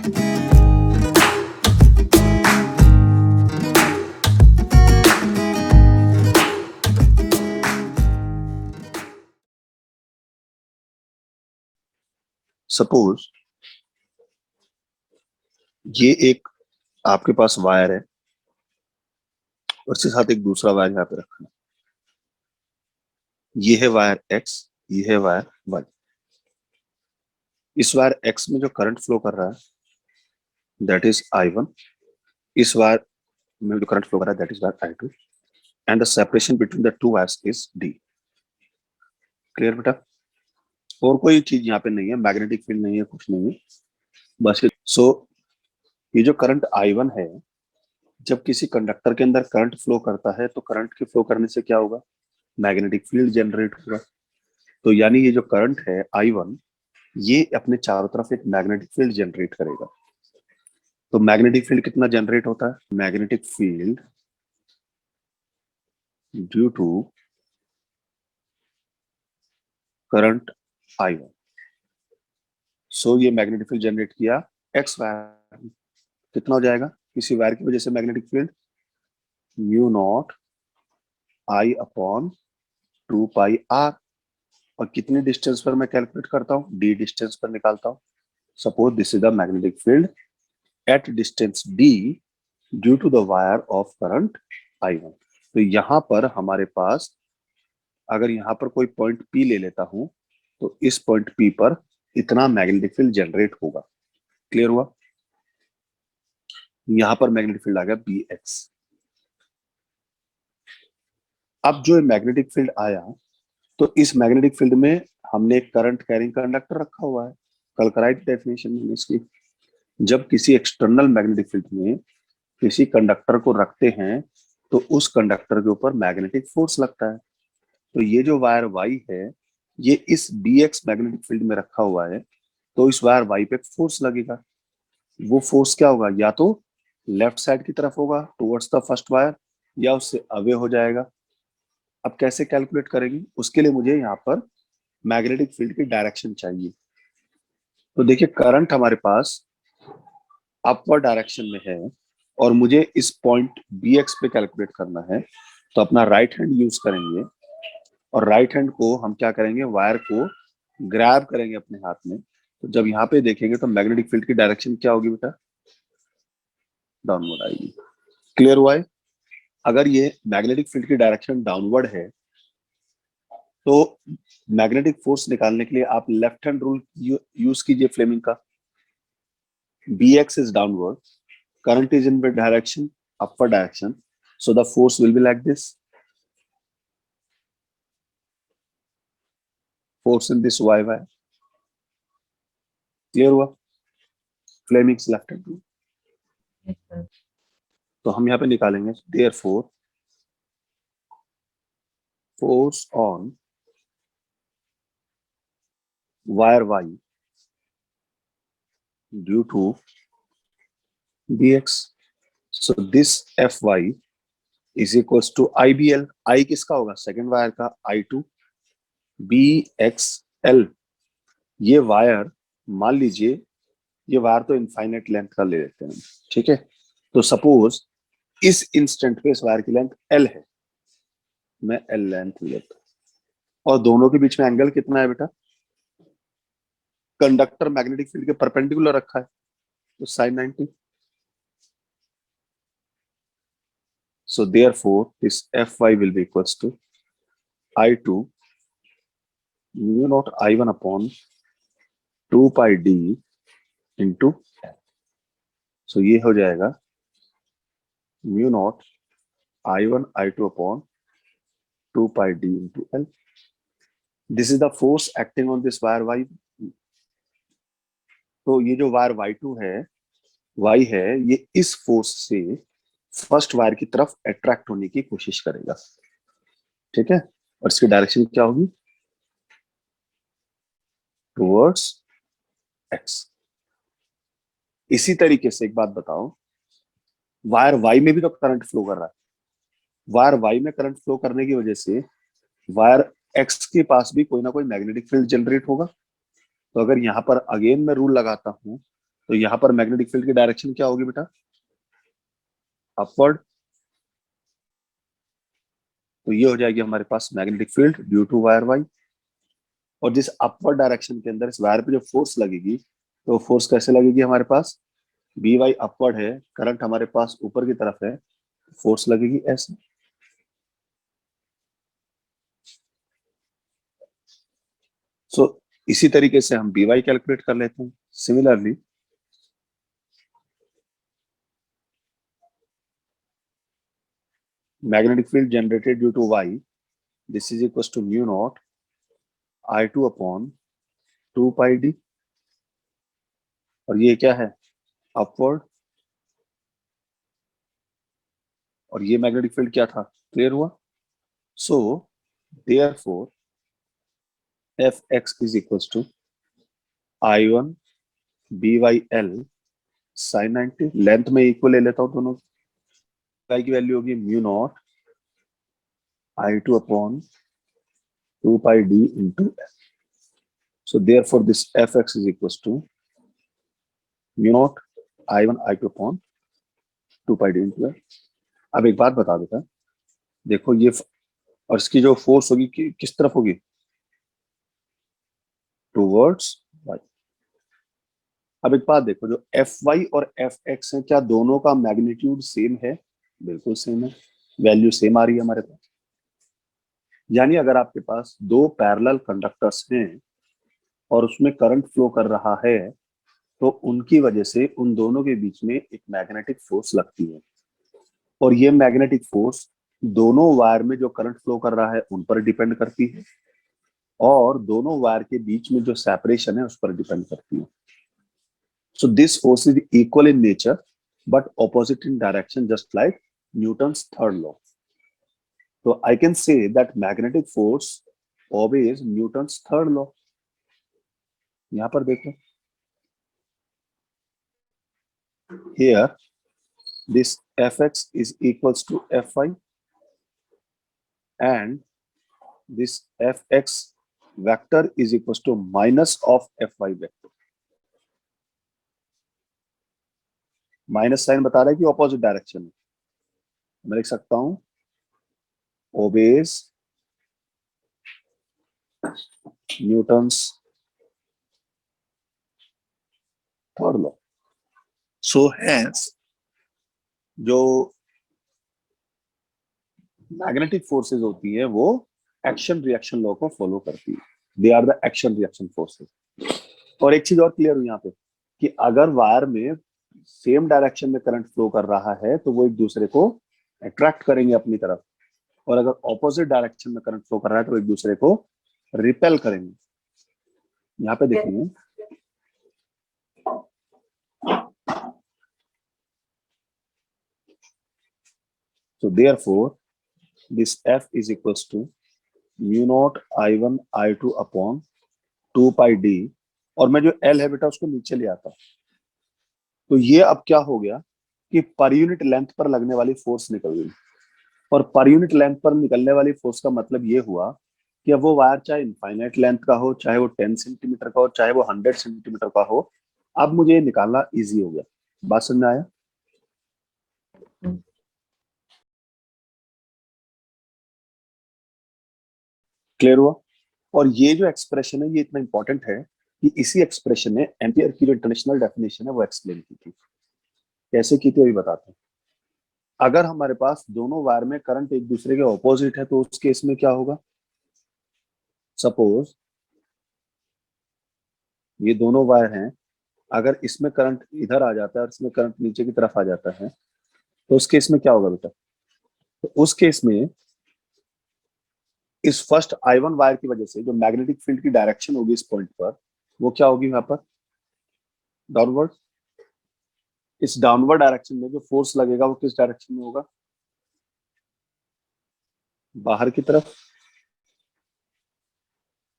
Suppose ये एक आपके पास वायर है और इसके साथ एक दूसरा वायर यहाँ पे रखा है। ये है वायर एक्स, ये है वायर वाई। इस वायर एक्स में जो करंट फ्लो कर रहा है दैट इज I1। इस वायर में जो करंट फ्लो कर रहा है that is wire I2 and the separation between the two wires is D। Clear बेटा? और कोई चीज यहाँ पे नहीं है, मैग्नेटिक फील्ड नहीं है, कुछ नहीं है, बस सो ये जो करंट I1 है, जब किसी कंडक्टर के अंदर करंट फ्लो करता है तो करंट के फ्लो करने से क्या होगा? मैग्नेटिक फील्ड जनरेट होगा। तो यानी ये जो करंट है I1, ये अपने चारों तरफ एक मैग्नेटिक फील्ड जनरेट करेगा। तो मैग्नेटिक फील्ड कितना जनरेट होता है? Magnetic field due to current I1। So ये मैग्नेटिक फील्ड जनरेट किया एक्स वायर, कितना हो जाएगा? किसी वायर की वजह से magnetic field mu not I upon 2πr। और कितनी डिस्टेंस पर मैं कैलकुलेट करता हूँ? D डिस्टेंस पर निकालता हूँ। Suppose this is the magnetic field at distance D due to the wire of current I1। तो यहाँ पर हमारे पास, अगर यहाँ पर कोई पॉइंट P ले लेता हूं तो इस पॉइंट P पर इतना मैग्नेटिक फील्ड जनरेट होगा। क्लियर हुआ? यहाँ पर मैग्नेटिक फील्ड आ गया BX। अब जो मैग्नेटिक फील्ड आया, तो इस मैग्नेटिक फील्ड में हमने एक करंट कैरिंग कंडक्टर रखा हुआ है। कल कराई थी डेफिनेशन में इसकी। जब किसी एक्सटर्नल मैग्नेटिक फील्ड में किसी कंडक्टर को रखते हैं तो उस कंडक्टर के ऊपर मैग्नेटिक फोर्स लगता है। तो ये जो वायर वाई है, ये इस BX मैग्नेटिक फील्ड में रखा हुआ है, तो इस वायर वाई पे फोर्स लगेगा। वो फोर्स क्या होगा? या तो लेफ्ट साइड की तरफ होगा टुवर्ड्स द फर्स्ट वायर, या उससे अवे हो जाएगा। अब कैसे कैलकुलेट करेंगे? उसके लिए मुझे यहाँ पर मैग्नेटिक फील्ड की डायरेक्शन चाहिए। तो देखिए करंट हमारे पास अपवर्ड डायरेक्शन में है और मुझे इस पॉइंट BX पे कैलकुलेट करना है, तो अपना राइट हैंड यूज करेंगे और राइट हैंड को हम क्या करेंगे? वायर को ग्रैब करेंगे अपने हाथ में। तो जब यहाँ पे देखेंगे तो मैग्नेटिक फील्ड की डायरेक्शन क्या होगी बेटा? डाउनवर्ड आएगी। क्लियर हुआ है? अगर ये मैग्नेटिक फील्ड की डायरेक्शन डाउनवर्ड है तो मैग्नेटिक फोर्स निकालने के लिए आप लेफ्ट हैंड रूल यूज कीजिए फ्लेमिंग का। BX is downward, current is in the direction upward direction, so the force will be like this, force in this y wire। Clear हुआ? Fleming's left hand rule. तो हम यहाँ पे निकालेंगे therefore force on wire y due to BX, so this Fy is equals to IBL। I किसका होगा? Second wire का I2 BXL। ये वायर, मान लीजिए ये वायर तो इनफाइनाइट लेंथ का ले लेते हैं, ठीक है? तो सपोज इस इंस्टेंट पे इस वायर की लेंथ L है, मैं L लेंथ लेता हूं, और दोनों के बीच में एंगल कितना है बेटा? कंडक्टर मैग्नेटिक फील्ड के परपेंडिकुलर रखा है, तो sin 90। So therefore this Fy will be equals to I2 mu naught I1 upon 2 pi d into L। So ये हो जाएगा mu naught I1 I2 upon 2 pi d into L। This is the force acting on this wire Y। तो ये जो wire Y2 है, Y है, ये इस फोर्स से फर्स्ट वायर की तरफ अट्रैक्ट होने की कोशिश करेगा, ठीक है? और इसकी डायरेक्शन क्या होगी? Towards x. इसी तरीके से एक बात बताओ, वायर वाई में भी तो करंट फ्लो कर रहा है। वायर वाई में करंट फ्लो करने की वजह से वायर एक्स के पास भी कोई ना कोई मैग्नेटिक फील्ड जनरेट होगा। तो अगर यहाँ पर अगेन मैं रूल लगाता हूँ तो यहाँ पर मैग्नेटिक फील्ड की डायरेक्शन क्या होगी बेटा? अपवर्ड। तो ये हो जाएगी हमारे पास magnetic field due to wire Y. और जिस अपवर्ड डायरेक्शन के अंदर इस वायर पे जो फोर्स लगेगी, तो फोर्स कैसे लगेगी हमारे पास? बी वाई अपवर्ड है, करंट हमारे पास ऊपर की तरफ है, फोर्स लगेगी ऐसे। सो इसी तरीके से हम बी वाई कैलकुलेट कर लेते हैं। Similarly magnetic field generated due to Y, this is equal to mu not I two upon 2 pi D. और ये क्या है? अपवर्ड। और ये मैग्नेटिक फील्ड क्या था? क्लियर हुआ? So therefore F X is equal to I one B Y L sine 90। Length में इक्वल ले लेता हूं दोनों, की वैल्यू होगी mu not I two upon 2 pi D into F. So therefore this F X is equal to mu not I one I two upon 2 pi D into F. अब एक बात बता देता, देखो ये और इसकी जो फोर्स होगी किस तरफ होगी? Towards Y. अब एक बात देखो, जो एफ वाई और एफ एक्स है, क्या दोनों का मैग्नीट्यूड सेम है? बिल्कुल सेम है, वैल्यू सेम आ रही है हमारे पास। यानी अगर आपके पास दो पैरेलल कंडक्टर्स हैं और उसमें करंट फ्लो कर रहा है, तो उनकी वजह से उन दोनों के बीच में एक मैग्नेटिक फोर्स लगती है। और ये मैग्नेटिक फोर्स दोनों वायर में जो करंट फ्लो कर रहा है उन पर डिपेंड करती है, और दोनों वायर के बीच में जो सेपरेशन है उस पर डिपेंड करती है। So this force is equal in nature but opposite in direction, just like Newton's third law. So I can say that magnetic force obeys Newton's third law. यहां पर देखो, here this fx is equals to fy and this fx vector is equals to minus of fy vector. Minus sine बता रहा है कि opposite direction में। मैं लिख सकता हूं obeys Newton's third law. So hence जो मैग्नेटिक फोर्सेस होती है वो एक्शन रिएक्शन लॉ को फॉलो करती है। They are the action reaction forces. और एक चीज और क्लियर हुई यहाँ पे, कि अगर वायर में सेम डायरेक्शन में करंट फ्लो कर रहा है तो वो एक दूसरे को अट्रैक्ट करेंगे अपनी तरफ, और अगर ऑपोजिट डायरेक्शन में करंट फ्लो कर रहा है तो एक दूसरे को रिपेल करेंगे। यहाँ पे देखिए, so therefore this f is equals to mu naught I1 I2 upon 2 pi D. और मैं जो L है बेटा उसको नीचे ले आता, तो ये अब क्या हो गया कि पर यूनिट लेंथ पर लगने वाली फोर्स निकल गई। और पर यूनिट लेंथ पर निकलने वाली फोर्स का मतलब ये हुआ कि अब वो वायर चाहे इनफाइनाइट लेंथ का हो, चाहे वो 10 सेंटीमीटर का हो, चाहे वो 100 सेंटीमीटर का हो, अब मुझे निकालना इजी हो गया। बात समझ में आया? क्लियर हुआ? और ये जो एक्सप्रेशन है ये इतना इंपॉर्टेंट है कि इसी एक्सप्रेशन ने एम्पियर की जो इंटरनेशनल डेफिनेशन है वो एक्सप्लेन की थी। कैसे की थी अभी बताते हैं। अगर हमारे पास दोनों वायर में करंट एक दूसरे के ऑपोजिट है तो उस केस में क्या होगा? सपोज ये दोनों वायर हैं, अगर इसमें करंट इधर आ जाता है और इसमें करंट नीचे की तरफ आ जाता है, तो उस केस में क्या होगा बेटा? तो उस केस में इस फर्स्ट I1 वायर की वजह से जो मैग्नेटिक फील्ड की डायरेक्शन होगी इस पॉइंट पर, वो क्या होगी? यहाँ पर डाउनवर्ड। इस डाउनवर्ड डायरेक्शन में जो फोर्स लगेगा वो किस डायरेक्शन में होगा? बाहर की तरफ।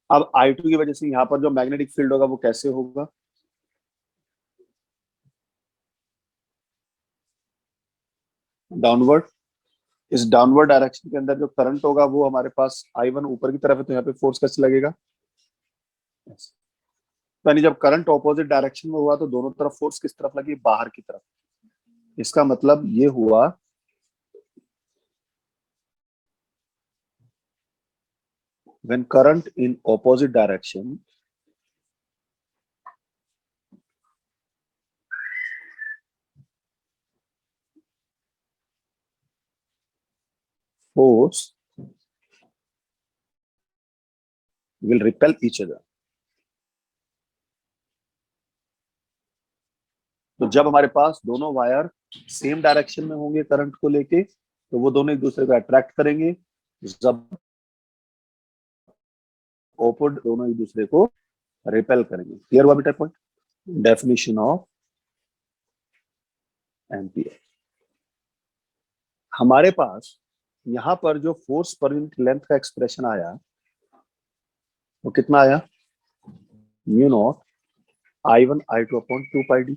अब I2 की वजह से यहाँ पर जो मैग्नेटिक फील्ड होगा वो कैसे होगा? डाउनवर्ड। इस डाउनवर्ड डायरेक्शन के अंदर जो करंट होगा वो हमारे पास I1 ऊपर की तरफ है, तो यहाँ पे फोर्स कैसे लगेगा? यानी जब करंट ऑपोजिट डायरेक्शन में हुआ तो दोनों तरफ फोर्स किस तरफ लगी, बाहर की तरफ। इसका मतलब ये हुआ when current in opposite direction force will repel each other। तो जब हमारे पास दोनों वायर सेम डायरेक्शन में होंगे करंट को लेके, तो वो दोनों एक दूसरे को अट्रैक्ट करेंगे। जब ओपोजिट, दोनों एक दूसरे को रिपेल करेंगे। क्लियर हुआ बेटा पॉइंट? Definition of ampere. हमारे पास यहां पर जो फोर्स पर यूनिट लेंथ का एक्सप्रेशन आया वो कितना आया, mu naught I1 I2 upon 2 pi D.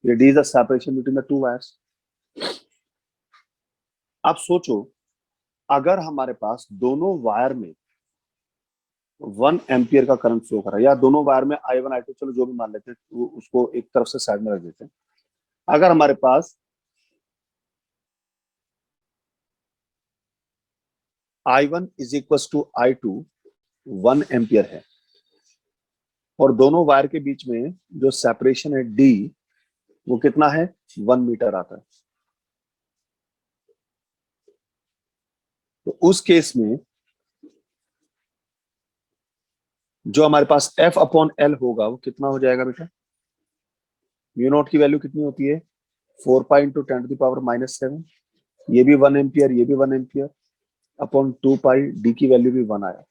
D is the separation between the two wires. अब सोचो अगर हमारे पास दोनों वायर में 1 एम्पियर का करंट फ्लो कर रहा है, या दोनों वायर में I1 I2, चलो जो भी मान लेते हैं उसको एक तरफ से साइड में रख देते हैं। अगर हमारे पास I1 is equal to I2 1 ampere है, और दोनों वायर के बीच में जो सेपरेशन है D वो कितना है, 1 मीटर आता है। तो उस केस में जो हमारे पास F अपॉन L होगा वो कितना हो जाएगा बेटा, म्यू नॉट की वैल्यू कितनी होती है, 4 pi into 10 to the power -7, ये भी 1 एम्पियर, ये भी 1 एम्पियर, अपॉन 2 पाई, डी की वैल्यू भी 1 आया,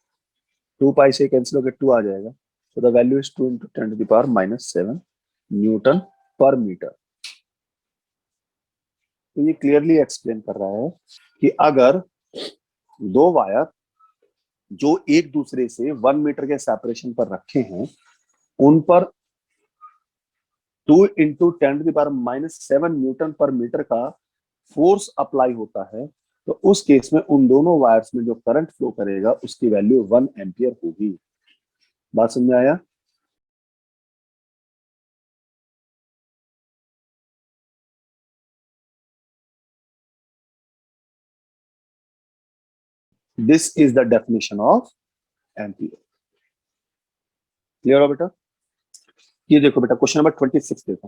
2 पाई से कैंसिल होकर 2 आ जाएगा। So the value is 2 into 10 to the power -7 newton पर मीटर। तो ये क्लियरली एक्सप्लेन कर रहा है कि अगर दो वायर जो एक दूसरे से 1 मीटर के सेपरेशन पर रखे हैं, उन पर 2 into 10 to the power -7 newton पर मीटर का फोर्स अप्लाई होता है, तो उस केस में उन दोनों वायर्स में जो करंट फ्लो करेगा उसकी वैल्यू 1 एम्पियर होगी। बात समझ में आया? This is the definition of ampere. Clear हो बेटा? ये देखो बेटा क्वेश्चन नंबर 26 देखो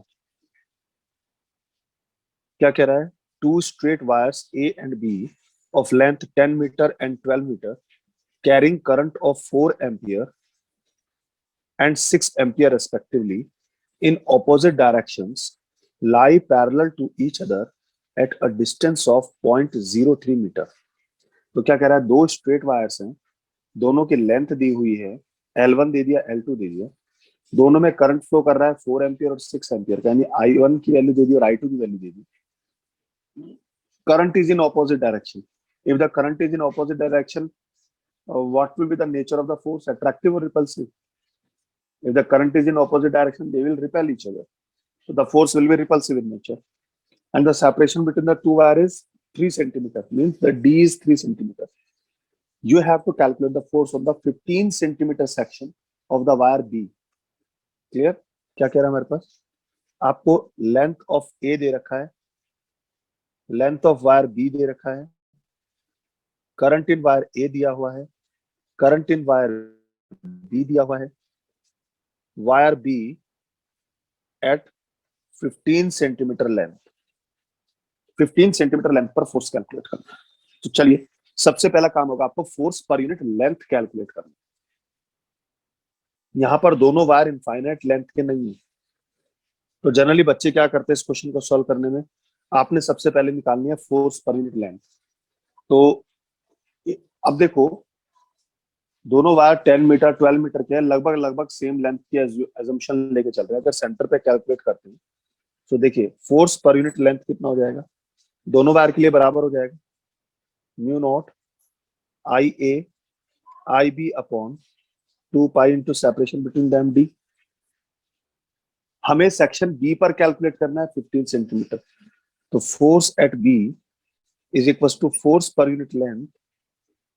क्या कह रहा है। Two straight wires A and B of length 10 meter and 12 meter carrying current of 4 ampere and 6 ampere respectively in opposite directions lie parallel to each other at a distance of 0.03 meter। तो क्या कह रहा है, दो straight wires हैं, दोनों की length दी हुई है, L1 दे दिया, L2 दे दिया, दोनों में करंट फ्लो कर रहा है 4 एम्पियर और 6 एम्पियर, यानी I1 की वैल्यू दे दी और I2 की value they the. Current is in opposite direction. If the current is in opposite direction, what will be the nature of the force, attractive or repulsive? If the current is in opposite direction, they will repel each other, so the force will be repulsive in nature, and the separation between the two wire is 3 centimeter, means the D is 3 centimeter। You have to calculate the force on the 15 centimeter section of the wire B। clear? क्या कह रहा है हमारे पास, आपको length of A दे रखा है, length of wire B दे रखा है, करंट इन वायर A दिया हुआ है, करंट इन वायर B दिया हुआ है, wire B at 15 centimetre length, 15 centimetre length पर फोर्स कैलकुलेट करना है। तो चलिए सबसे पहला काम होगा आपको force per unit length calculate करना। यहां पर दोनों वायर इनफाइनाइट लेंथ के नहीं है, तो जनरली बच्चे क्या करते हैं इस क्वेश्चन को सॉल्व करने में, आपने सबसे पहले निकालनी है फोर्स पर यूनिट लेंथ। तो अब देखो दोनों वायर 10 मीटर 12 मीटर के लगभग लगभग सेम लेंथ की एजम्पशन लेके चल रहे हैं। अगर सेंटर पे कैलकुलेट करते हैं तो देखिए फोर्स पर यूनिट लेंथ कितना हो जाएगा, दोनों वायर के लिए बराबर हो जाएगा, mu not I A I B upon 2 pi into separation between them D. हमें सेक्शन बी पर कैलकुलेट करना है 15 सेंटीमीटर, तो force at B is equal to force per unit length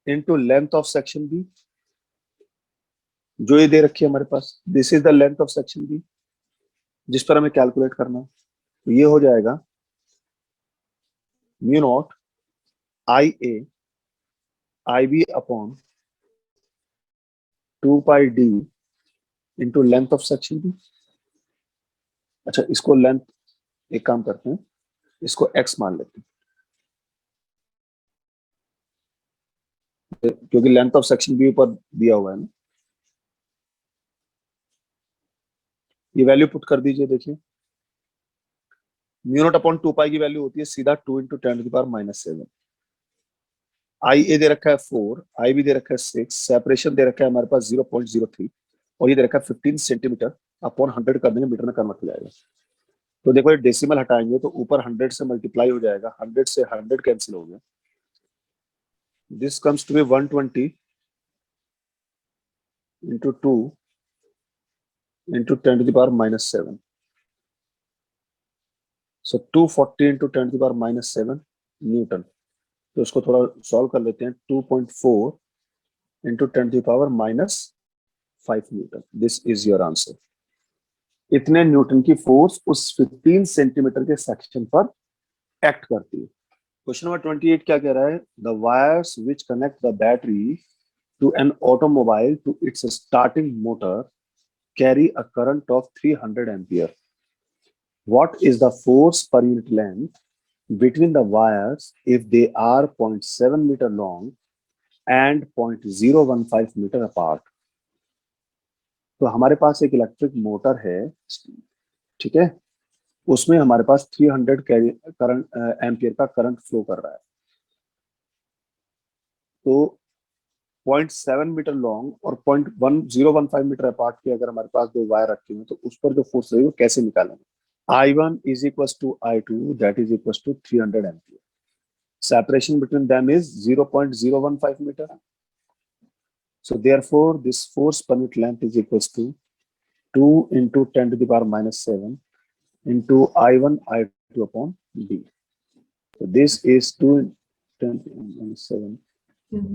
into length of section B. जो ये दे रखी है हमारे पास, this is the length of section B, जिस पर हमें कैलकुलेट करना है। तो ये हो जाएगा mu not I A I B upon 2 pi D into length of section B. अच्छा, इसको लेंथ, एक काम करते हैं, इसको एक्स मान लेते हैं क्योंकि लेंथ ऑफ सेक्शन बी ऊपर दिया हुआ है ना। ये वैल्यू पुट कर दीजिए। देखिए म्यू नॉट अपॉन 2 पाई की वैल्यू होती है सीधा 2 × 10⁻⁷। आई ए दे रखा है 4, आई बी दे रखा है 6, सेपरेशन दे रखा है हमारे पास 0.03, और ये दे रखा है 15 सेंटीमीटर अपॉन 100 कर देंगे, मीटर में कन्वर्ट हो जाएगा। तो देखो ये डेसिमल हटाएंगे तो ऊपर 100 से मल्टीप्लाई हो जाएगा, 100 से 100 कैंसिल हो गया, this comes to be 120 into 2 into 10⁻⁷। So 240 into 10⁻⁷ newton. तो इसको थोड़ा सॉल्व कर लेते हैं, 2.4 into 10⁻⁵ newton. This is your answer. इतने न्यूटन की फोर्स उस 15 सेंटीमीटर के सेक्शन पर एक्ट करती है। क्वेश्चन नंबर 28 क्या कह रहा है? The wires which connect the battery to an automobile to its starting motor carry a current of 300 ampere. What is the force per unit length between the wires if they are 0.7 meter long and 0.015 meter apart? तो हमारे पास एक electric motor है, ठीक है, उसमें हमारे पास 300 current ampere का current flow कर रहा है। तो 0.7 मीटर लॉन्ग और 0.1015 मीटर अपार्ट के अगर हमारे पास दो वायर रखे हैं तो उस पर जो फोर्स है वो कैसे निकालेंगे? I1 is equals to I2, that is equals to 300 ampere. Separation between them is 0.015 meter. So therefore, this force per unit length is equals to 2 into 10⁻⁷ into I1 I2 upon D. So this is 2 into 10⁻⁷,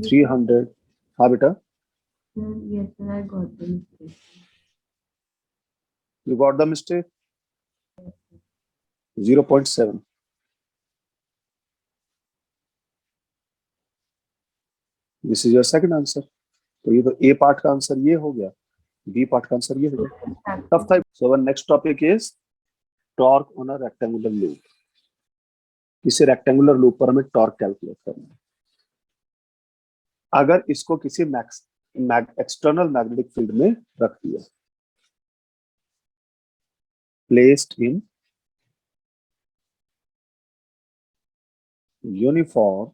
300. हाँ बेटा, Yes, sir, I got the mistake. you got the mistake? 0.7. This is your second answer. तो ये तो A part का answer ये हो गया, B part का आंसर ये हो गया। टफ था। So our next topic is torque on a rectangular loop. किसी रेक्टेंगुलर लूप पर हमें टॉर्क कैलकुलेट करना है। अगर इसको किसी एक्सटर्नल मैग्नेटिक फील्ड में रख दिया, placed in uniform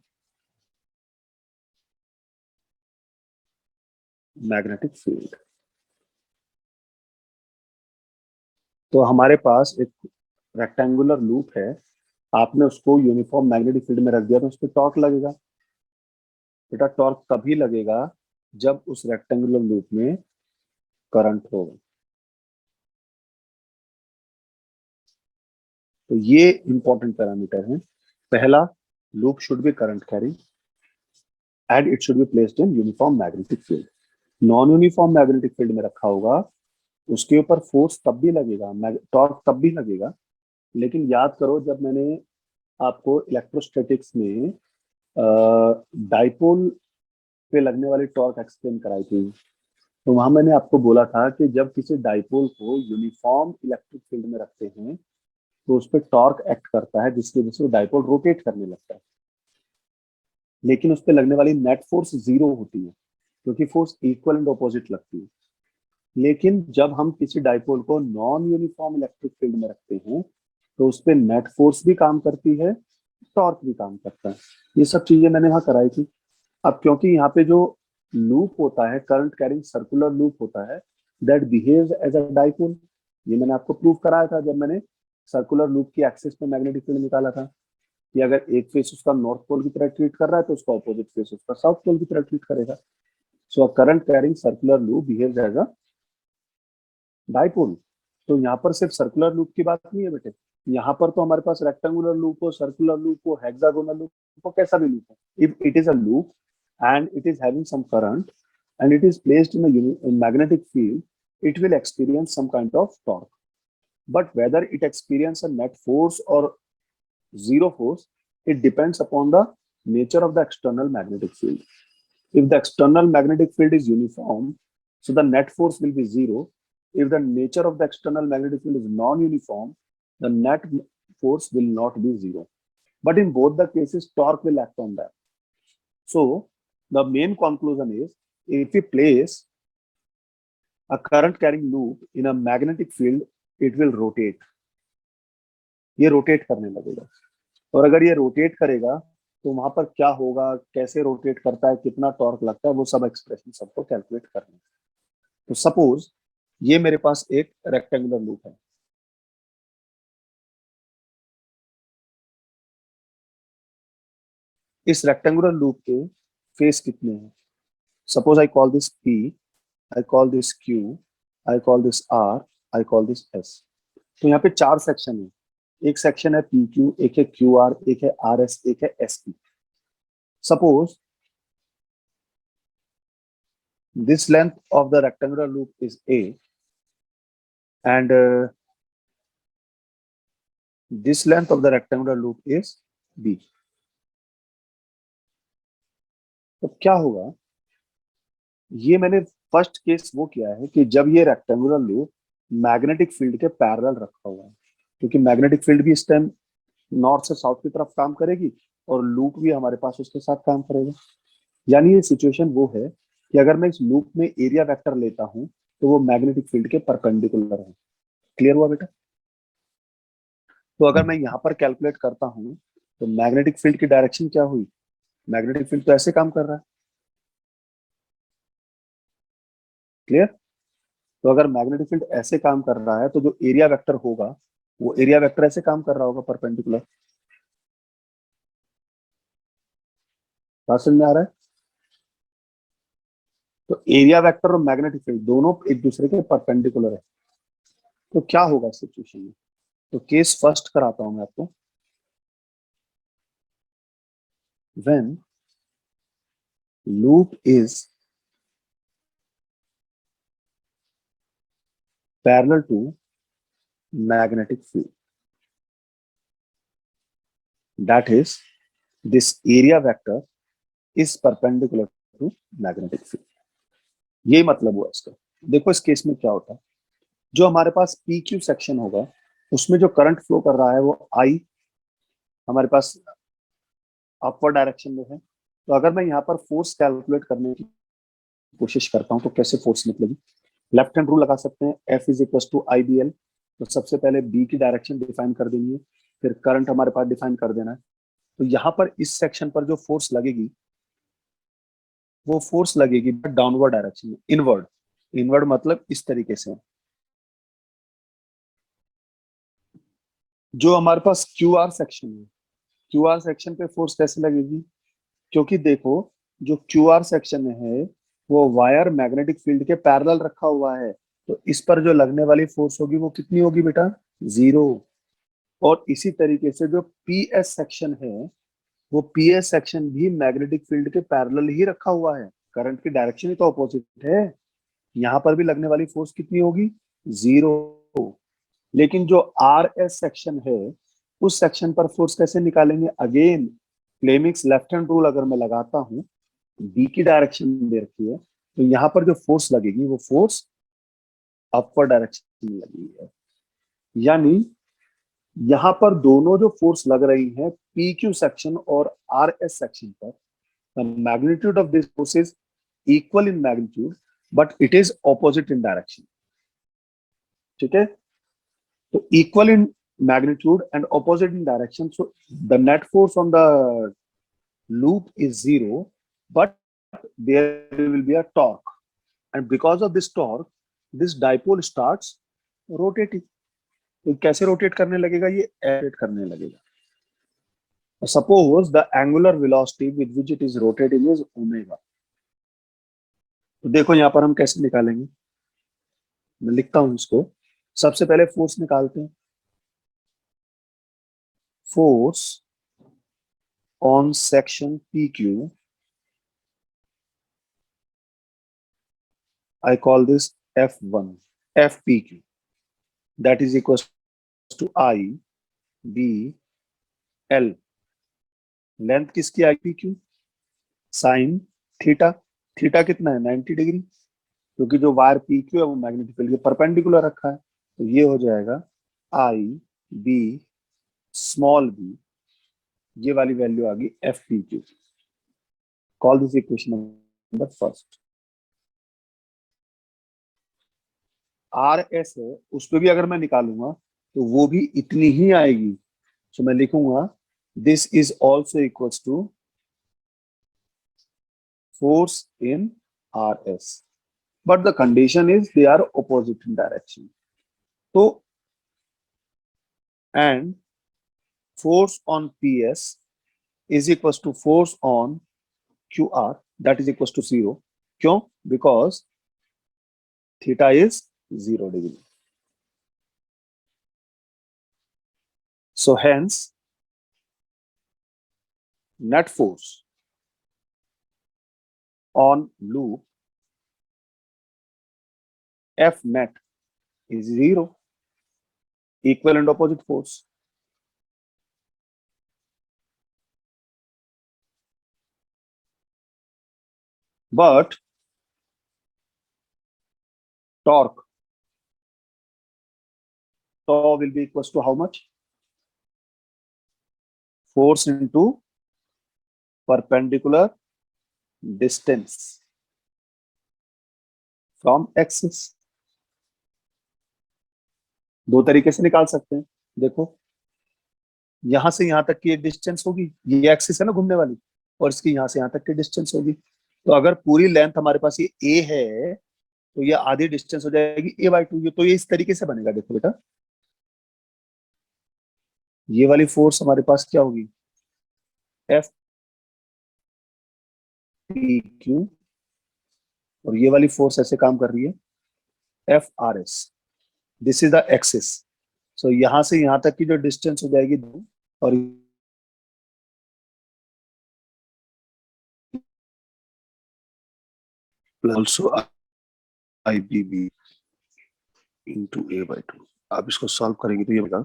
magnetic field, तो हमारे पास एक रेक्टेंगुलर लूप है, आपने उसको यूनिफॉर्म मैग्नेटिक फील्ड में रख दिया तो उस पर टॉर्क लगेगा। बेटा टॉर्क तभी लगेगा जब उस रेक्टेंगुलर लूप में करंट होगा। तो ये इंपॉर्टेंट पैरामीटर है। पहला, loop should be current carry and it should be placed in uniform magnetic field. Non uniform magnetic field में रखा होगा, उसके ऊपर फोर्स तब भी लगेगा, टॉर्क तब भी लगेगा। लेकिन याद करो, जब मैंने आपको इलेक्ट्रोस्टैटिक्स में डाइपोल पे लगने वाली टॉर्क एक्सप्लेन कराई थी, तो वहां मैंने आपको बोला था कि जब किसी डाइपोल को यूनिफॉर्म इलेक्ट्रिक फील्ड में रखते हैं तो उस पर टॉर्क एक्ट करता है, जिसकी वजह से वो डाइपोल रोटेट करने लगता है। लेकिन उस पर लगने वाली नेट फोर्स जीरो होती है क्योंकि फोर्स इक्वल एंड ऑपोजिट लगती है। लेकिन जब हम किसी डाइपोल को नॉन यूनिफॉर्म इलेक्ट्रिक फील्ड में रखते हैं तो उस पर नेट फोर्स भी काम करती है, टॉर्क भी काम करता है। ये सब चीजें मैंने वहां कराई थी। अब क्योंकि यहाँ पे जो लूप होता है, करंट कैरिंग सर्कुलर लूप होता है, that behaves as a dipole. ये मैंने आपको प्रूव कराया था जब मैंने सर्कुलर लूप की एक्सिस में मैग्नेटिक फील्ड निकाला था कि अगर एक फेस उसका नॉर्थ पोल की तरह ट्रीट कर रहा है तो उसका ऑपोजिट फेस उसका साउथ पोल की तरह ट्रीट करेगा। So current carrying circular loop behaves as a dipole. तो यहाँ पर सिर्फ सर्कुलर लूप की बात नहीं है बेटे, यहाँ पर तो हमारे पास रेक्टेंगुलर लूप हो, सर्कुलर लूप हो, हेक्सागोनल लूप हो, कैसा भी लूप हो, if it is a loop and it is having some current, and it is placed in a magnetic field, it will experience some kind of torque. But whether it experience a net force or zero force, it depends upon the nature of the external magnetic field. If the external magnetic field is uniform, so the net force will be zero. If the nature of the external magnetic field is non-uniform, the net force will not be zero. But in both the cases, torque will act on that. So the main conclusion is, if we place a current carrying loop in a magnetic field, it will rotate. ये rotate करने लगेगा, और अगर ये rotate करेगा तो वहां पर क्या होगा, कैसे रोटेट करता है, कितना टॉर्क लगता है, वो सब एक्सप्रेशन सबको कैलकुलेट करना है। तो सपोज ये मेरे पास एक रेक्टेंगुलर लूप है, इस रेक्टेंगुलर लूप के फेस कितने हैं? Suppose I call this P, I call this Q, I call this R, I call this S। तो यहाँ पे चार सेक्शन है, एक सेक्शन है PQ, एक है QR, एक है RS, एक है SP। Suppose this length of the rectangular loop is A, and this length of the rectangular loop is B. तो क्या होगा, ये मैंने फर्स्ट केस वो किया है कि जब ये रेक्टेंगुलर लूप मैग्नेटिक फील्ड के पैरेलल रखा हुआ है, क्योंकि मैग्नेटिक फील्ड भी इस टाइम नॉर्थ से साउथ की तरफ काम करेगी और लूप भी हमारे पास उसके साथ काम करेगा। यानी ये सिचुएशन वो है कि अगर मैं इस लूप में एरिया वेक्टर लेता हूं तो वो मैग्नेटिक फील्ड के परपेंडिकुलर है। क्लियर हुआ बेटा? तो अगर मैं यहाँ पर कैलकुलेट करता हूं तो मैग्नेटिक फील्ड की डायरेक्शन क्या हुई, मैग्नेटिक फील्ड तो ऐसे काम कर रहा है। क्लियर? तो अगर मैग्नेटिक फील्ड ऐसे काम कर रहा है तो जो एरिया वेक्टर होगा वो एरिया वेक्टर ऐसे काम कर रहा होगा, परपेंडिकुलर। बात समझ में आ रहा है? तो एरिया वेक्टर और मैग्नेटिक फील्ड दोनों एक दूसरे के परपेंडिकुलर है। तो क्या होगा इस सिचुएशन में? तो केस फर्स्ट कराता हूं मैं आपको। When loop is parallel to magnetic field, that is this area vector is perpendicular to magnetic field. यही मतलब हुआ इसका। देखो इस केस में क्या होता है, जो हमारे पास पी क्यू सेक्शन होगा उसमें जो करंट फ्लो कर रहा है वो आई हमारे पास अपवर्ड डायरेक्शन में है। तो अगर मैं यहाँ पर फोर्स कैलकुलेट करने की कोशिश करता हूँ तो कैसे फोर्स निकलेगी? लेफ्ट हैंड रूल लगा सकते हैं, F is equal to I B L. तो सबसे पहले बी की डायरेक्शन डिफाइन कर देनी है, फिर करंट हमारे पास डिफाइन कर देना है। तो यहाँ पर इस सेक्शन पर जो फोर्स लगेगी वो फोर्स लगेगी डाउनवर्ड डायरेक्शन में, इनवर्ड। इनवर्ड मतलब इस तरीके से। जो हमारे पास क्यू आर सेक्शन है, क्यू आर सेक्शन पे फोर्स कैसे लगेगी? क्योंकि देखो जो क्यू आर सेक्शन है वो वायर मैग्नेटिक फील्ड के पैरेलल रखा हुआ है, तो इस पर जो लगने वाली फोर्स होगी वो कितनी होगी बेटा? जीरो। और इसी तरीके से जो पी एस सेक्शन है वो पी एस सेक्शन भी मैग्नेटिक फील्ड के पैरेलल ही रखा हुआ है, करंट की डायरेक्शन ही तो अपोजिट है। यहाँ पर भी लगने वाली फोर्स कितनी होगी? जीरो। लेकिन जो आर एस सेक्शन है उस सेक्शन पर फोर्स कैसे निकालेंगे? अगेन प्लेमिक्स लेफ्ट हैंड रूल अगर मैं लगाता हूं, बी की डायरेक्शन दे रखी है, तो यहाँ पर जो फोर्स लगेगी वो फोर्स अपवर्ड डायरेक्शन में लगेगी है। यानी यहाँ पर दोनों जो फोर्स लग रही है पी क्यू सेक्शन और आर एस सेक्शन पर, the magnitude of this force is equal in magnitude but it is opposite in direction. ठीक है? तो equal in magnitude and opposite in direction. So the net force on the loop is zero, but there will be a torque. And because of this torque, this dipole starts rotating. तो कैसे rotate करने लगेगा? ये rotate करने लगेगा। Suppose the angular velocity with which it is rotating is omega. तो देखो यहाँ पर हम कैसे निकालेंगे, मैं लिखता हूं इसको। सबसे पहले फोर्स निकालते हैं। Force on section PQ I call this F1, FPQ. That is equals to I B L. Length किसकी I P Q? Sine theta. Theta कितना है? 90 डिग्री. क्योंकि जो वायर पी क्यू है वो मैग्नेटिक फील्ड के परपेंडिकुलर रखा है, तो ये हो जाएगा आई बी स्मॉल बी. ये वाली वैल्यू आ गई F P Q. Call this equation number first. R S है, उस पर भी अगर मैं निकालूंगा तो वो भी इतनी ही आएगी. तो मैं लिखूंगा this is also equals to force in R S, but the condition is they are opposite in direction. तो and force on P S is equals to force on QR, that is equals to 0. क्यों? Because theta is 0 degree. So hence net force on loop F net is 0, equal and opposite force. But torque tau will be equals to how much? Force into perpendicular distance from axis. दो तरीके से निकाल सकते हैं. देखो, यहां से यहां तक की एक डिस्टेंस होगी, ये एक्सिस है ना घूमने वाली, और इसकी यहां से यहां तक की डिस्टेंस होगी. तो अगर पूरी लेंथ हमारे पास ये ए है तो ये आधी डिस्टेंस हो जाएगी ए बाई टू. तो ये इस तरीके से बनेगा. देखो बेटा, ये वाली फोर्स हमारे पास क्या होगी? F P Q. और ये वाली फोर्स ऐसे काम कर रही है, F R S. This is the axis. So यहां से यहां तक की जो डिस्टेंस हो जाएगी, और also I B B into A by two. आप इसको सॉल्व करेंगे तो ये बनेगा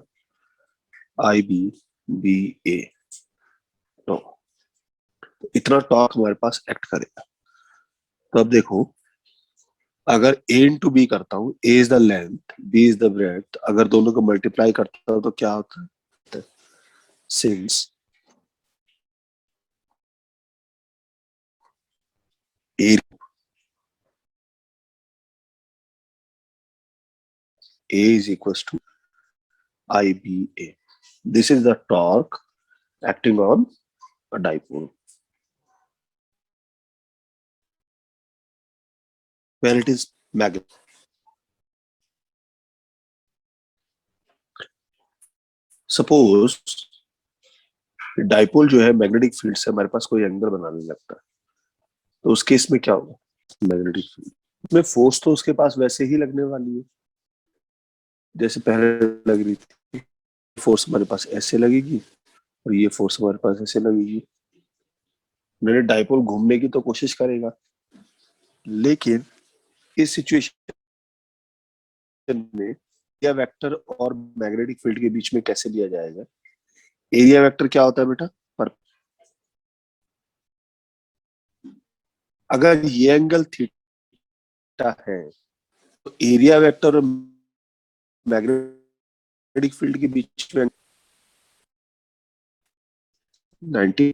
आई बी बी ए. तो इतना टॉर्क हमारे पास एक्ट करेगा. तो अब देखो, अगर ए इंटू बी करता हूँ, A is the length, B is the breadth, अगर दोनों को मल्टीप्लाई करता हूँ तो क्या होता है? Since A is equals to IBA. This is the torque acting on a dipole. Where it is magnetic. Suppose dipole जो है मैग्नेटिक फील्ड से हमारे पास कोई एंगल बनाने लगता है, तो उस केस में क्या होगा? मैग्नेटिक फील्ड में फोर्स तो उसके पास वैसे ही लगने वाली है जैसे पहले लग रही थी. फोर्स हमारे पास ऐसे लगेगी और ये फोर्स हमारे पास ऐसे लगेगी. मेरे डाइपोल घूमने की तो कोशिश करेगा, लेकिन इस सिचुएशन में एरिया वेक्टर और मैग्नेटिक फील्ड के बीच में कैसे लिया जाएगा? एरिया वेक्टर क्या होता है बेटा? पर अगर ये एंगल थीटा है तो एरिया वेक्टर और मैग्नेटिक फील्ड के बीच में 90.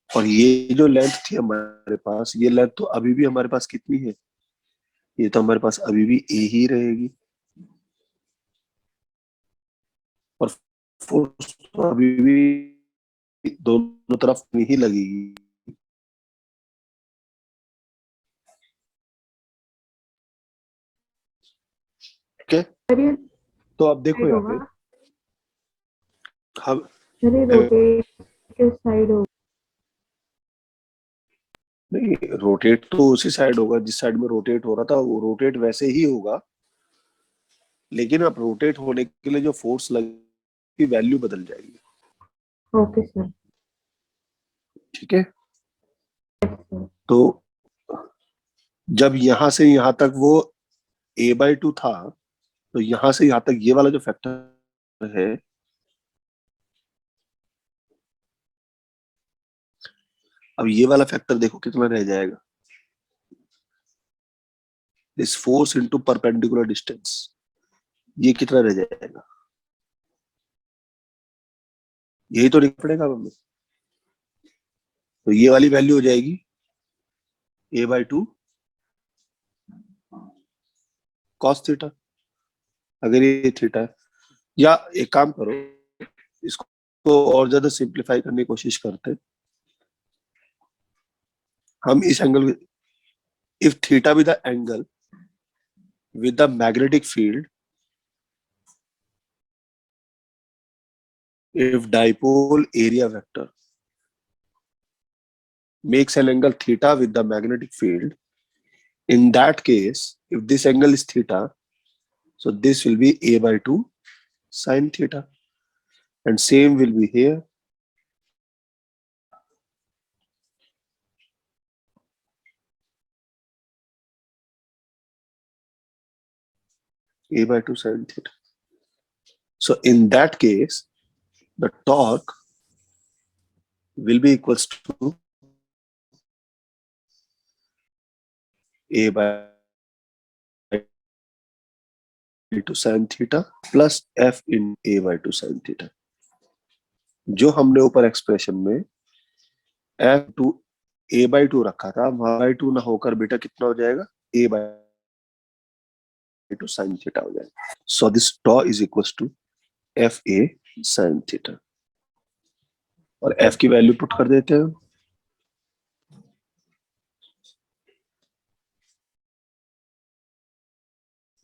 और ये जो लेंथ थी हमारे पास, ये लेंथ तो अभी भी हमारे पास कितनी है? ये तो हमारे पास अभी भी ए ही रहेगी, और फोर्स तो अभी भी दोनों तरफ ही लगेगी. ठीक है. तो अब देखो यहाँ पे हम रोटेट किस साइड होगा? नहीं, रोटेट तो उसी साइड होगा जिस साइड में रोटेट हो रहा था, वो रोटेट वैसे ही होगा, लेकिन अब रोटेट होने के लिए जो फोर्स लगेगी वैल्यू बदल जाएगी. Okay sir. ठीक है. तो जब यहां से यहां तक वो a/2 था, तो यहां से यहां तक ये वाला जो फैक्टर है, अब ये वाला फैक्टर देखो कितना रह जाएगा, this force into perpendicular distance, ये कितना रह जाएगा, यही तो लिखना पड़ेगा हमें। तो ये वाली वैल्यू हो जाएगी a/2 cos थीटा, अगर ये थीटा है। या एक काम करो, इसको और ज्यादा सिंप्लीफाई करने की कोशिश करते हैं। हम इस angle, if theta be the angle with the magnetic field, if dipole area vector makes an angle theta with the magnetic field, in that case, if this angle is theta, so this will be a/2 sin theta, and same will be here. A/2 sin theta. So in that case, the torque will be equals to a/2 sin theta plus f in a/2 sin theta. जो हमने ऊपर expression में f2 a/2 रखा था, वहां by 2 ना होकर बेटा कितना हो जाएगा, a/2 sin theta हो जाएगा. So this tau is equals to fa sin theta. और f की वैल्यू पुट कर देते हैं.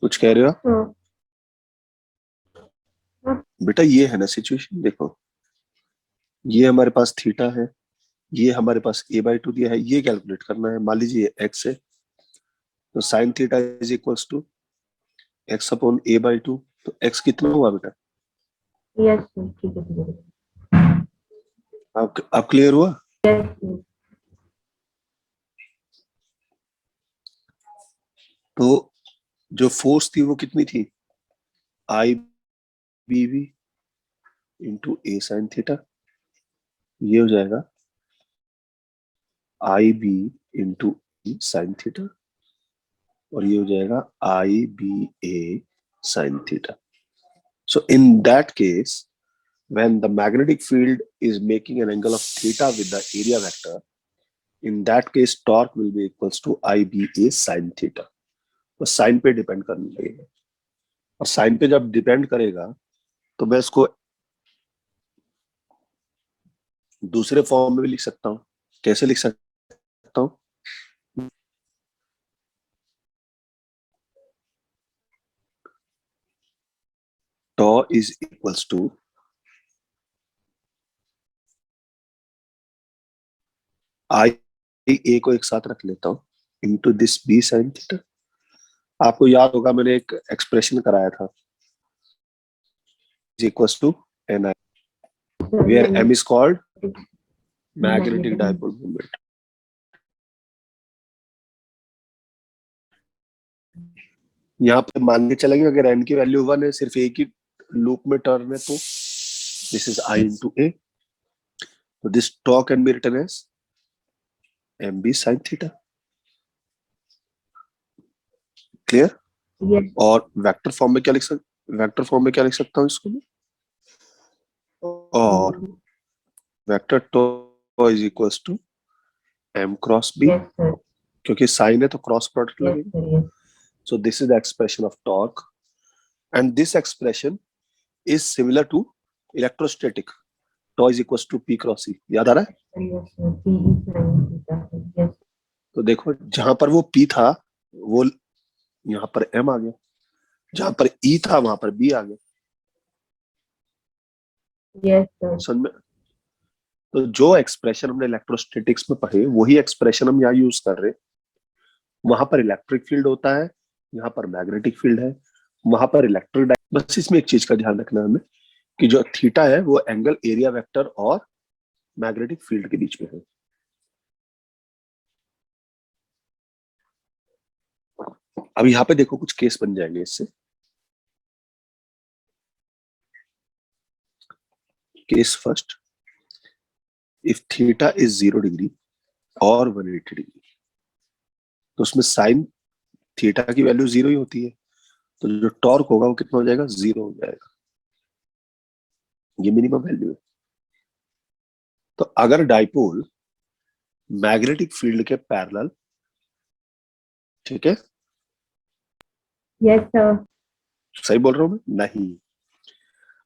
कुछ कह रहे हो आप? बेटा ये है ना सिचुएशन, देखो ये हमारे पास थीटा है, ये हमारे पास a/2 दिया है, ये कैलकुलेट करना है. मान लीजिए x है, तो sin theta is equals to x upon a/2. तो x कितना हुआ बेटा? यस सर, ठीक है ठीक है. आप क्लियर हुआ? Yes sir. तो जो फोर्स थी वो कितनी थी, I B V into A sine theta, ये हो जाएगा I B into E sine theta, और ये हो जाएगा I B A sine theta. So in that case when the magnetic field is making an angle of theta with the area vector, in that case torque will be equals to IBA sin theta. तो sign पे depend करने लगेगा, और sign पे जब depend करेगा तो मैं इसको दूसरे फॉर्म में भी लिख सकता हूं. कैसे लिख सकता हूं? tau is equals to आई ए को एक साथ रख लेता हूं into this B sine theta. आपको याद होगा मैंने एक एक्सप्रेशन कराया था, is equals to ni, where m is called magnetic dipole moment. यहाँ पे मान के चलेंगे अगर n की वैल्यू 1 है, सिर्फ एक ही लूप में टर्न है, तो this is i into A. तो this tau can be written as mb sin theta. Clear? Yes. और वेक्टर फॉर्म में क्या लिख सकता हूँ इसको मैं? और vector tau is equals to m cross b, yes sir. क्योंकि साइन है तो क्रॉस प्रोडक्ट यस लगेगा. Sir. Yes. So this is the expression of torque, and this expression is similar to electrostatic. Tau is equals to P cross E. याद आ रहा है? Yes sir. PE sin theta. Yes. तो देखो जहां पर वो P था वो यहाँ पर M आ गया, जहां पर E था वहां पर B आ गया. Yes sir. समझ में? तो जो एक्सप्रेशन हमने इलेक्ट्रोस्टैटिक्स में पढ़े वही एक्सप्रेशन हम यहाँ यूज कर रहे हैं. वहां पर इलेक्ट्रिक फील्ड होता है, यहाँ पर मैग्नेटिक फील्ड है, वहां पर इलेक्ट्रिक. बस इसमें एक चीज का ध्यान रखना है हमें कि जो थीटा है वो एंगल एरिया वेक्टर और मैग्नेटिक फील्ड के बीच में है. अब यहाँ पे देखो कुछ केस बन जाएंगे इससे। Case first, if theta is 0 degree और 180 डिग्री, तो उसमें साइन थीटा की वैल्यू 0 ही होती है, तो जो टॉर्क होगा वो कितना हो जाएगा, 0 हो जाएगा। ये मिनिमम वैल्यू है। तो अगर डाइपोल मैग्नेटिक फील्ड के पैरेलल, ठीक है, Yes, sir. सही बोल रहा हूं मैं? नहीं,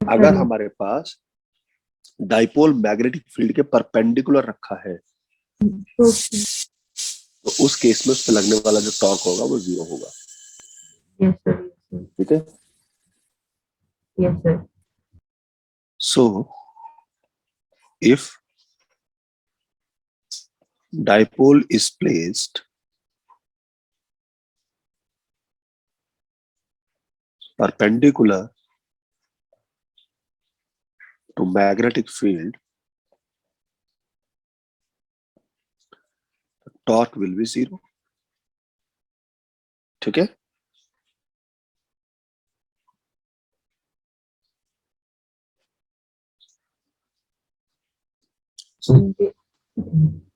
अगर Sorry. हमारे पास डाइपोल मैग्नेटिक फील्ड के परपेंडिकुलर रखा है, So, तो उस केस में उस पर लगने वाला जो टॉर्क होगा वो 0 होगा। yes, sir. Yes, ठीक है। sir. Yes, sir. So if dipole is placed perpendicular to magnetic field, torque will be 0। ठीक है।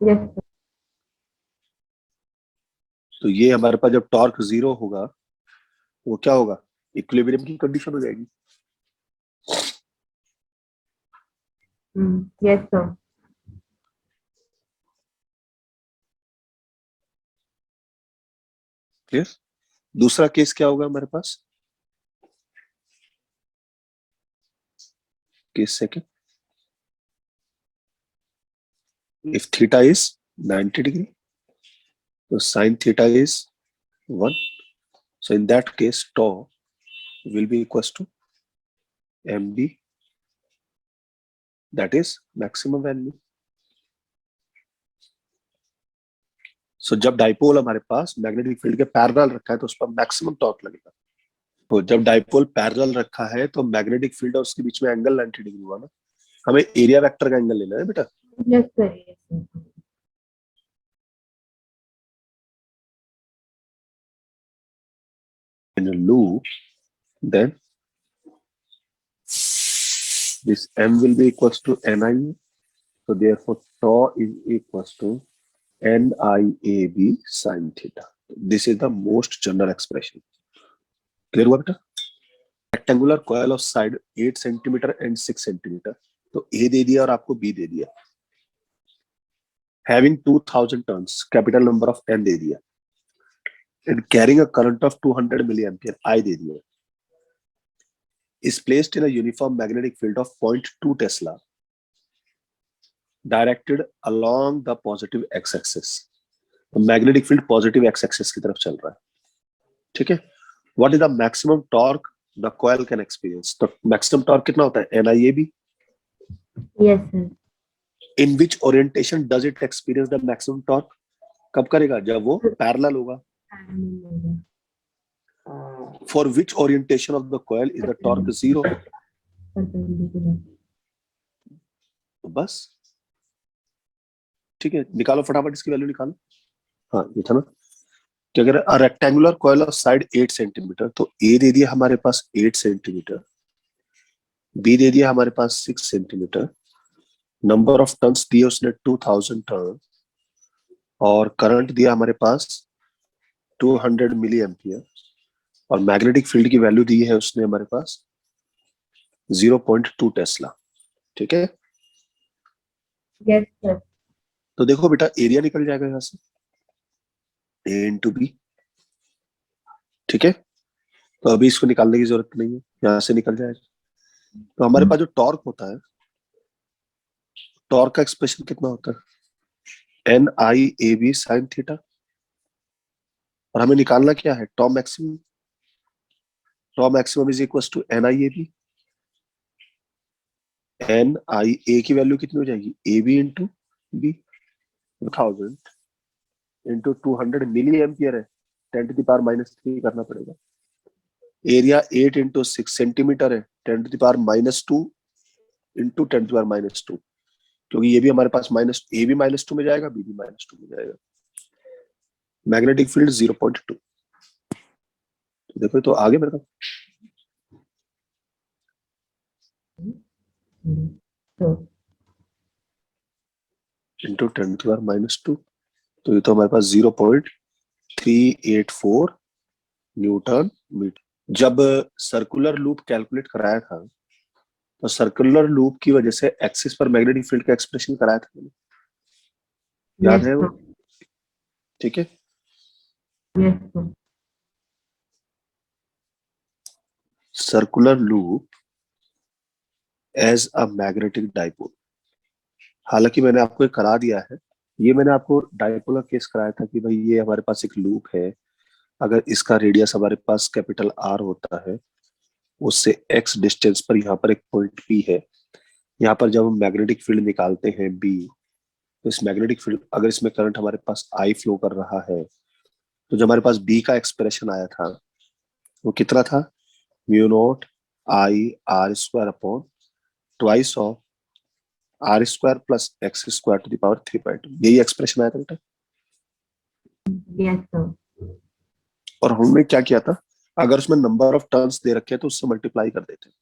Yes, sir. तो ये हमारे पास जब टॉर्क 0 होगा, वो क्या होगा, इक्विलिब्रियम की कंडीशन हो जाएगी। Yes, sir. क्लियर। दूसरा केस क्या होगा हमारे पास, case second, if theta is 90 degree, तो sine theta is 1, so in that case tau will be equals to mb, that is maximum value। सो जब डाइपोल हमारे पास मैग्नेटिक फील्ड के पैरेलल रखा है तो उस पर मैक्सिमम टॉर्क लगेगा। तो जब डाइपोल पैरेलल रखा है तो मैग्नेटिक फील्ड और उसके बीच में एंगल 90 डिग्री हुआ ना, हमें एरिया वेक्टर का एंगल लेना है बेटा। Yes, sir. Yes, sir. In a loop, then this m will be equals to NIA, so therefore tau is equals to NIAB sin theta। This is the most general expression। Clear हुआ बेटा। Rectangular coil of side 8 centimetre and 6 centimetre, तो A दे दिया और आपको B दे दिया। Having 2000 turns, capital number of N दे दिया, and carrying a current of 200 milliampere I दे दिया, is placed in a uniform magnetic field of 0.2 Tesla directed along the positive x-axis। तो magnetic field positive x axis की तरफ चल रहा है। ठीक है। What is the maximum torque the coil can experience, तो मैक्सिमम टॉर्क कितना होता है, NIAB। Yes, sir. In which orientation does it experience the maximum torque, कब करेगा, जब वो पैरेलल होगा। For which orientation of the coil is the torque 0। Perpendicular. तो बस ठीक है, निकालो फटाफट इसकी वैल्यू निकालो। हाँ ये था ना कि अगर rectangular coil of side 8 centimetre, तो ए दे दिया हमारे पास 8 सेंटीमीटर, बी दे दिया हमारे पास 6 सेंटीमीटर, नंबर ऑफ टर्न्स दिए उसने 2000 टर्न, और करंट दिया हमारे पास 200 मिली एम्पियर, और मैग्नेटिक फील्ड की वैल्यू दी है उसने हमारे पास 0.2 टेस्ला। ठीक है। Yes, sir. तो देखो बेटा एरिया निकल जाएगा यहाँ से, ए इंटू बी। ठीक है। तो अभी इसको निकालने की जरूरत नहीं है, यहाँ से निकल जाएगा। तो हमारे पास जो टॉर्क होता है, टॉर्क का एक्सप्रेशन कितना होता है, NIAB साइन थीटा, और हमें निकालना क्या है, tau maximum. Tau maximum is equal to NIAB। NIA की वैल्यू कितनी हो जाएगी, AB into B, 2000 into 200 milliampere है, 10⁻³ करना पड़ेगा। एरिया 8 इंटू 6 सेंटीमीटर है, 10⁻² इंटू 10⁻², क्योंकि ये भी हमारे पास माइनस, ए भी -2 में जाएगा, बी भी -2 में जाएगा। Magnetic field 0.2। देखो तो आगे मेरे को So, इंटू 10⁻⁻2, तो ये तो हमारे पास 0.384 न्यूटन मीटर। जब सर्कुलर लूप कैलकुलेट कराया था तो सर्कुलर लूप की वजह से एक्सिस पर मैग्नेटिक फील्ड का एक्सप्रेशन कराया था मैंने, याद yes, है वो? sir. ठीक है, Yes, sir. Circular loop as a magnetic dipole. हालांकि मैंने आपको ये करा दिया है, ये मैंने आपको डाइपोल का केस कराया था कि भाई ये हमारे पास एक लूप है, अगर इसका रेडियस हमारे पास कैपिटल आर होता है, उससे एक्स डिस्टेंस पर यहाँ पर एक पॉइंट पी है, यहाँ पर जब हम मैग्नेटिक फील्ड निकालते हैं बी, तो इस मैग्नेटिक फील्ड अगर इसमें करंट हमारे पास आई फ्लो कर रहा है, तो जो हमारे पास बी का एक्सप्रेशन आया था वो कितना था? Mu not I R square upon twice of R square plus x square to the power 3/2, यही एक्सप्रेशन आया था बेटा। Yes, sir. और हमने क्या किया था, अगर उसमें नंबर ऑफ टर्न्स दे रखे हैं तो उससे मल्टीप्लाई कर देते हैं,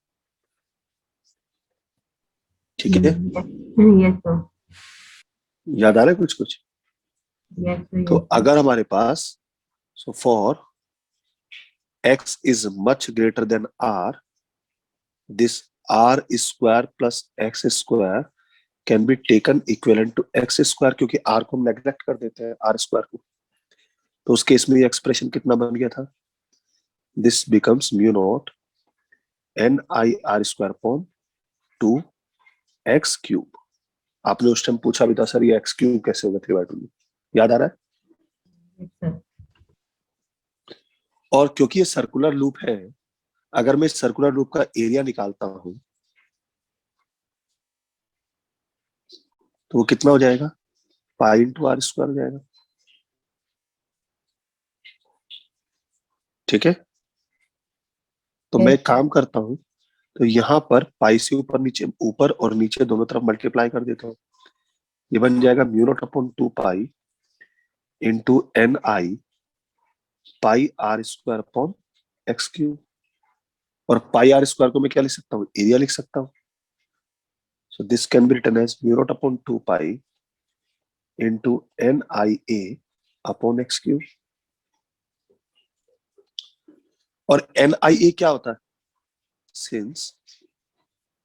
ठीक है? Yes, yes, sir. याद आ रहा है कुछ कुछ? Yes, sir. तो Yes, sir. अगर हमारे पास, so for x is much greater than r, this r square plus x square can be taken equivalent to x square, क्योंकि r को हम नेग्लेक्ट कर देते हैं r स्क्वायर को, तो उस केस में ये एक्सप्रेशन कितना बन गया था? This becomes mu not an I R square upon 2x³। आपने उस टाइम पूछा भी था सर ये x³ कैसे होगा 3/2 में, याद आ रहा है? Yes, sir. और क्योंकि ये सर्कुलर लूप है, अगर मैं इस सर्कुलर लूप का एरिया निकालता हूं तो वो कितना हो जाएगा? पाई इंटू आर स्क्वायर हो जाएगा, ठीक है? तो मैं Yes, एक काम करता हूं, तो यहाँ पर पाई से ऊपर नीचे, ऊपर और नीचे दोनों तरफ मल्टीप्लाई कर देता हूँ, ये बन जाएगा mu naught upon 2 pi into N I pi R square upon x³। और पाई आर स्क्वायर को मैं क्या लिख सकता हूँ? एरिया लिख सकता हूँ। So this can be written as mu naught upon 2 pi into N I A upon x³। और एन आई ए क्या होता है? Since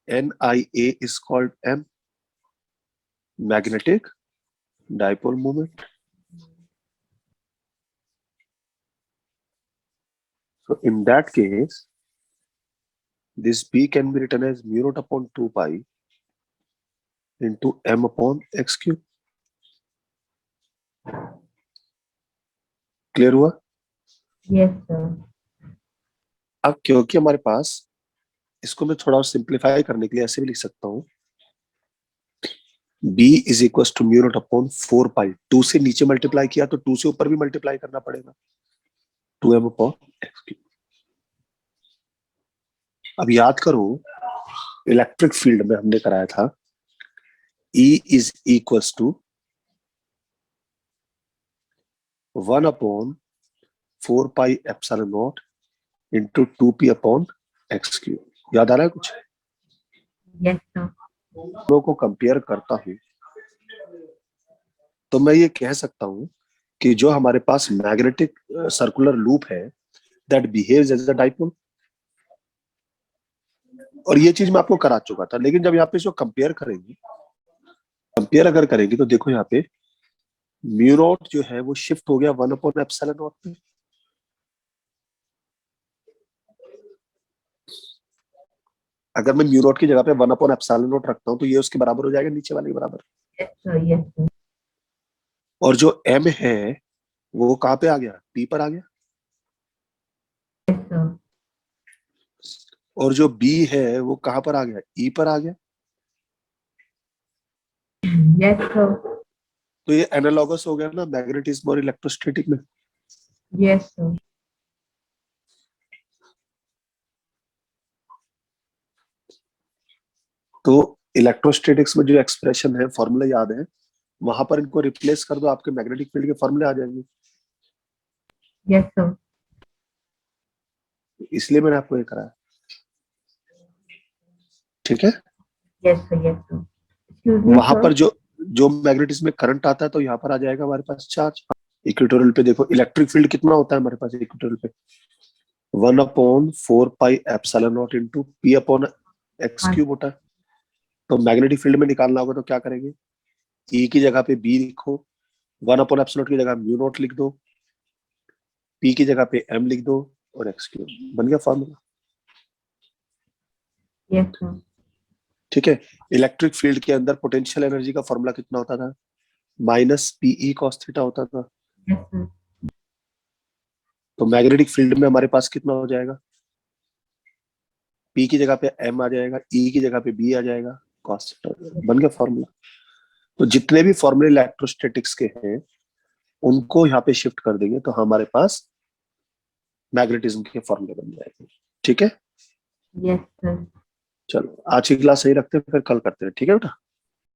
N I A is called M, magnetic dipole moment. So in that case, this B can be written as mu naught upon 2 pi into m upon x³। Clear हुआ? yes, sir. अब क्योंकि हमारे पास, इसको मैं थोड़ा simplify करने के लिए ऐसे भी लिख सकता हूँ, B is equal to mu naught upon 4 pi, 2 से नीचे मल्टीप्लाई किया तो 2 से ऊपर भी मल्टीप्लाई करना पड़ेगा, 2m अपॉन x³। अब याद करो इलेक्ट्रिक फील्ड में हमने कराया था E is equal to 1 upon 4 pi epsilon naught into 2p upon x³। याद आ रहा है कुछ? Yes, sir. दोनों को कंपेयर करता हूं तो मैं ये कह सकता हूं कि जो हमारे पास मैग्नेटिक सर्कुलर लूप है that behaves as a dipole, और ये चीज मैं आपको करा चुका था, लेकिन जब यहाँ पे इसको कंपेयर करेंगे, कंपेयर अगर करेंगे तो देखो यहाँ पे म्यू नॉट जो है वो शिफ्ट हो गया 1 अपॉन एप्सिलॉन नॉट पे। अगर मैं म्यू नॉट की जगह पे 1 अपॉन एप्सिलॉन नॉट रखता हूँ तो ये उसके बराबर हो जाएगा, नीचे वाले के बराबर। Yes, sir. Yes, sir. और जो एम है वो कहाँ पे आ गया? पी पर आ गया। Yes, sir. और जो बी है वो कहाँ पर आ गया? ई पर आ गया। Yes, sir. तो ये एनालॉगस हो गया ना मैग्नेटिज्म और इलेक्ट्रोस्टैटिक में। Yes, sir. तो इलेक्ट्रोस्टैटिक्स में जो एक्सप्रेशन है, फॉर्मूला याद है, वहां पर इनको रिप्लेस कर दो, आपके मैग्नेटिक फील्ड के फॉर्मूले आ जाएंगे। Yes, sir. इसलिए मैंने आपको ये कराया, ठीक है। Yes, sir. Yes, sir. Excuse me, वहां sir. पर जो जो मैग्नेटिज्म में करंट आता है तो यहाँ पर आ जाएगा हमारे पास चार्ज। इक्वेटोरियल पे देखो इलेक्ट्रिक फील्ड कितना होता है हमारे पास इक्वेटोरियल पे, 1/4 पाई epsilon naught into P upon x हाँ, क्यूब होता है। तो मैग्नेटिक फील्ड में निकालना होगा तो क्या करेंगे, ई की जगह पे बी लिखो, 1/एप्सिलॉन की जगह म्यू नॉट लिख दो, पी की जगह पे एम लिख दो, और एक्स क्यूब, बन गया फॉर्मूला। yes, sir. ठीक है। इलेक्ट्रिक फील्ड के अंदर पोटेंशियल एनर्जी का फॉर्मूला कितना होता था, माइनस पीई कॉस थीटा होता था। Yes, sir. तो मैग्नेटिक फील्ड में हमारे पास कितना हो जाएगा, पी की जगह पे एम आ जाएगा, ई की जगह पे बी आ जाएगा, कॉस थीटा, बन गया फॉर्मूला। तो जितने भी फॉर्मूले इलेक्ट्रोस्टैटिक्स के हैं उनको यहाँ पे शिफ्ट कर देंगे तो हमारे पास मैग्नेटिज्म के फॉर्मूले बन जाएंगे, ठीक है। Yes, sir. चलो आज की क्लास सही रखते हैं, फिर कल करते हैं, ठीक है बेटा।